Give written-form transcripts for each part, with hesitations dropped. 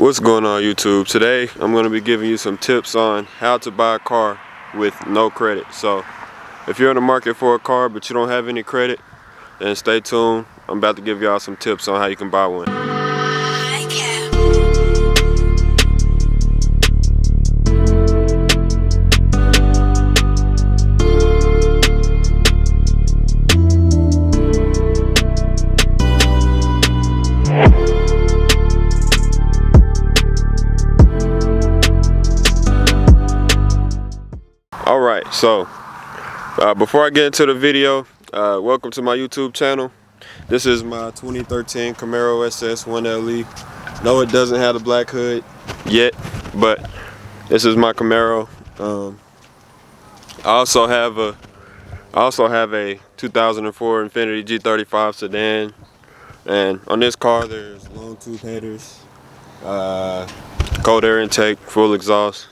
What's going on, YouTube? Today I'm going to be giving you some tips on how to buy a car with no credit. So if you're in the market for a car but you don't have any credit, then stay tuned. I'm about to give y'all some tips on how you can buy one. Alright, so before I get into the video, welcome to my YouTube channel. This is my 2013 Camaro SS 1LE. No, it doesn't have the black hood yet, but this is my Camaro. I also have a 2004 Infiniti G35 sedan, and on this car there's long tube headers, cold air intake, full exhaust.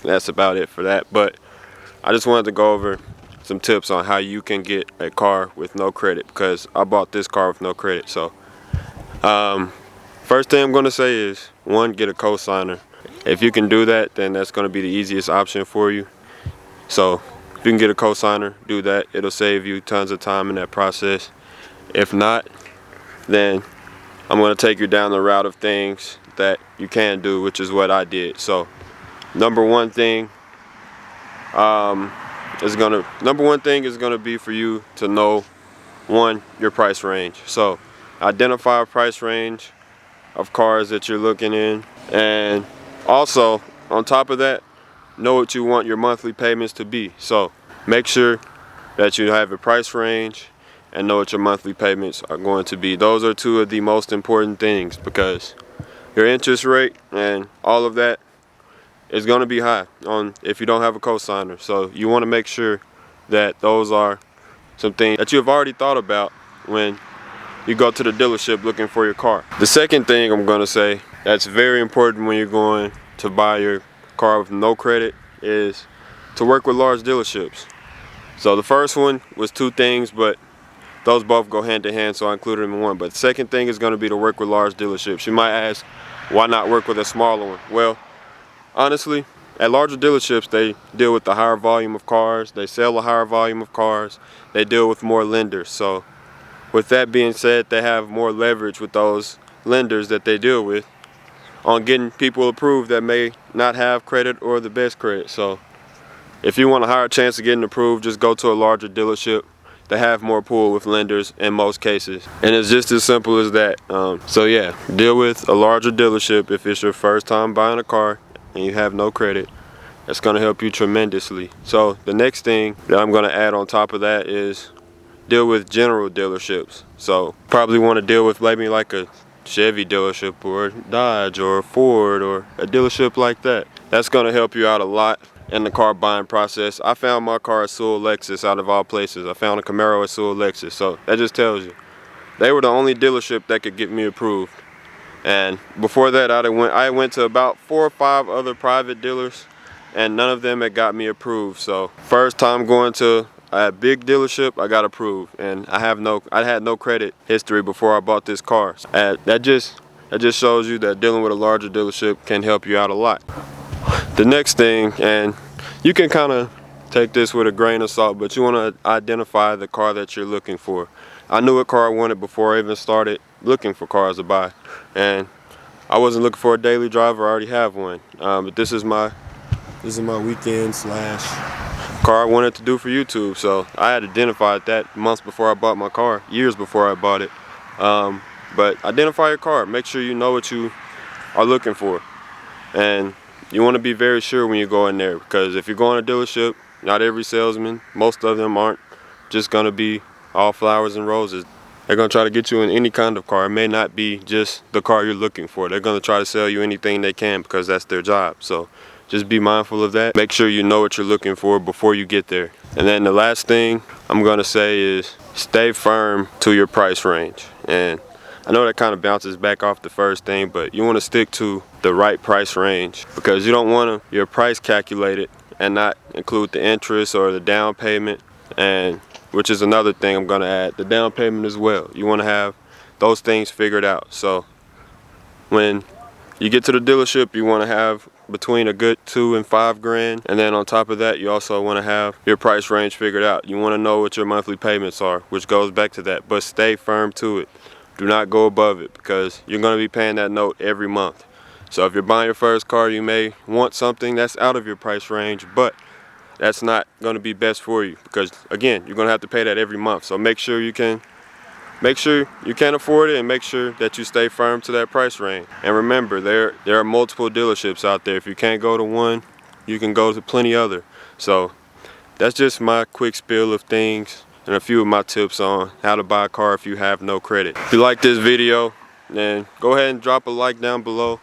That's about it for that. But I just wanted to go over some tips on how you can get a car with no credit, because I bought this car with no credit. So first thing I'm going to say is, one, get a cosigner. If you can do that, then that's going to be the easiest option for you. So if you can get a cosigner, do that. It'll save you tons of time in that process. If not, then I'm going to take you down the route of things that you can do, which is what I did. So number one thing is gonna be for you to know, one, your price range. So identify a price range of cars that you're looking in, and also on top of that, know what you want your monthly payments to be. So make sure that you have a price range and know what your monthly payments are going to be. Those are two of the most important things, because your interest rate and all of that is going to be high if you don't have a cosigner. So you want to make sure that those are some things that you have already thought about when you go to the dealership looking for your car. The second thing I'm going to say that's very important when you're going to buy your car with no credit is to work with large dealerships. So the first one was two things, but those both go hand in hand, so I included them in one. But the second thing is going to be to work with large dealerships. You might ask, why not work with a smaller one? Well, honestly, at larger dealerships, they deal with the higher volume of cars, they sell a higher volume of cars, they deal with more lenders. So with that being said, they have more leverage with those lenders that they deal with on getting people approved that may not have credit or the best credit. So if you want a higher chance of getting approved, just go to a larger dealership. They have more pull with lenders in most cases, and it's just as simple as that. So yeah, deal with a larger dealership if it's your first time buying a car and you have no credit. That's going to help you tremendously. So the next thing that I'm going to add on top of that is deal with general dealerships. So probably want to deal with maybe like a Chevy dealership or a Dodge or a Ford or a dealership like that. That's going to help you out a lot in the car buying process. I found my car at Sewell Lexus, out of all places. I found a Camaro at Sewell Lexus. So that just tells you they were the only dealership that could get me approved. And before that, I went to about 4 or 5 other private dealers, and none of them had got me approved. So first time going to a big dealership, I got approved, and I had no credit history before I bought this car. That just shows you that dealing with a larger dealership can help you out a lot. The next thing, and you can kind of take this with a grain of salt, but you want to identify the car that you're looking for. I knew what car I wanted before I even started looking for cars to buy, and I wasn't looking for a daily driver. I already have one, but this is my weekend / car I wanted to do for YouTube. So I had identified that months before I bought my car, years before I bought it. But identify your car. Make sure you know what you are looking for, and you want to be very sure when you go in there, because if you're going to a dealership, not every salesman, most of them aren't just going to be all flowers and roses. They're going to try to get you in any kind of car. It may not be just the car you're looking for. They're going to try to sell you anything they can, because that's their job. So just be mindful of that. Make sure you know what you're looking for before you get there. And then the last thing I'm going to say is stay firm to your price range. And I know that kind of bounces back off the first thing, but you want to stick to the right price range, because you don't want your price calculated and not include the interest or the down payment, and which is another thing I'm going to add, the down payment as well. You want to have those things figured out. So when you get to the dealership, you want to have between a good $2,000 and $5,000, and then on top of that, you also want to have your price range figured out. You want to know what your monthly payments are, which goes back to that, but stay firm to it. Do not go above it, because you're going to be paying that note every month. So if you're buying your first car, you may want something that's out of your price range, but that's not going to be best for you, because again, you're going to have to pay that every month. So make sure you can afford it, and make sure that you stay firm to that price range. And remember, there are multiple dealerships out there. If you can't go to one, you can go to plenty other. So that's just my quick spiel of things and a few of my tips on how to buy a car if you have no credit. If you like this video, then go ahead and drop a like down below.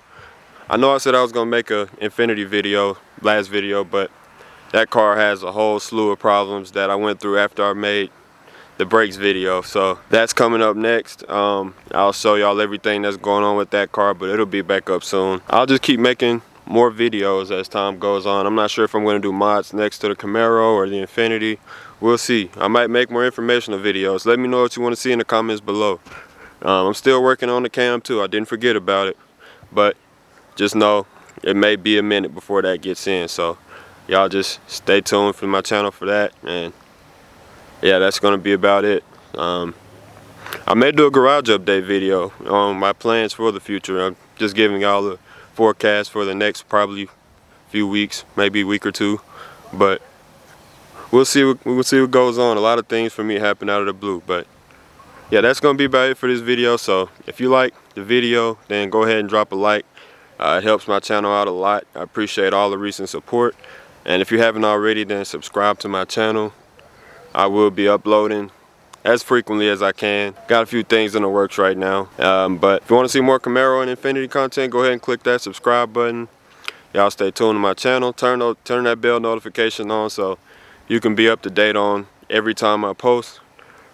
I know I said I was gonna make a Infiniti video last video, but that car has a whole slew of problems that I went through after I made the brakes video, so that's coming up next. I'll show y'all everything that's going on with that car, but it'll be back up soon. I'll just keep making more videos as time goes on. I'm not sure if I'm going to do mods next to the Camaro or the Infiniti. We'll see. I might make more informational videos. Let me know what you want to see in the comments below. I'm still working on the cam too. I didn't forget about it, but just know it may be a minute before that gets in, so y'all just stay tuned for my channel for that. And yeah, that's gonna be about it. I may do a garage update video on my plans for the future. I'm just giving y'all the forecast for the next probably few weeks, maybe a week or two, but we'll see what goes on. A lot of things for me happen out of the blue, but yeah, that's gonna be about it for this video. So if you like the video, then go ahead and drop a like. It helps my channel out a lot. I appreciate all the recent support, and if you haven't already, then subscribe to my channel. I will be uploading as frequently as I can. Got a few things in the works right now. But if you want to see more Camaro and Infiniti content, go ahead and click that subscribe button. Y'all stay tuned to my channel. Turn that bell notification on so you can be up to date on every time I post.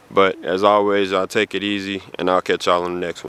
But as always, I'll take it easy, and I'll catch y'all on the next one.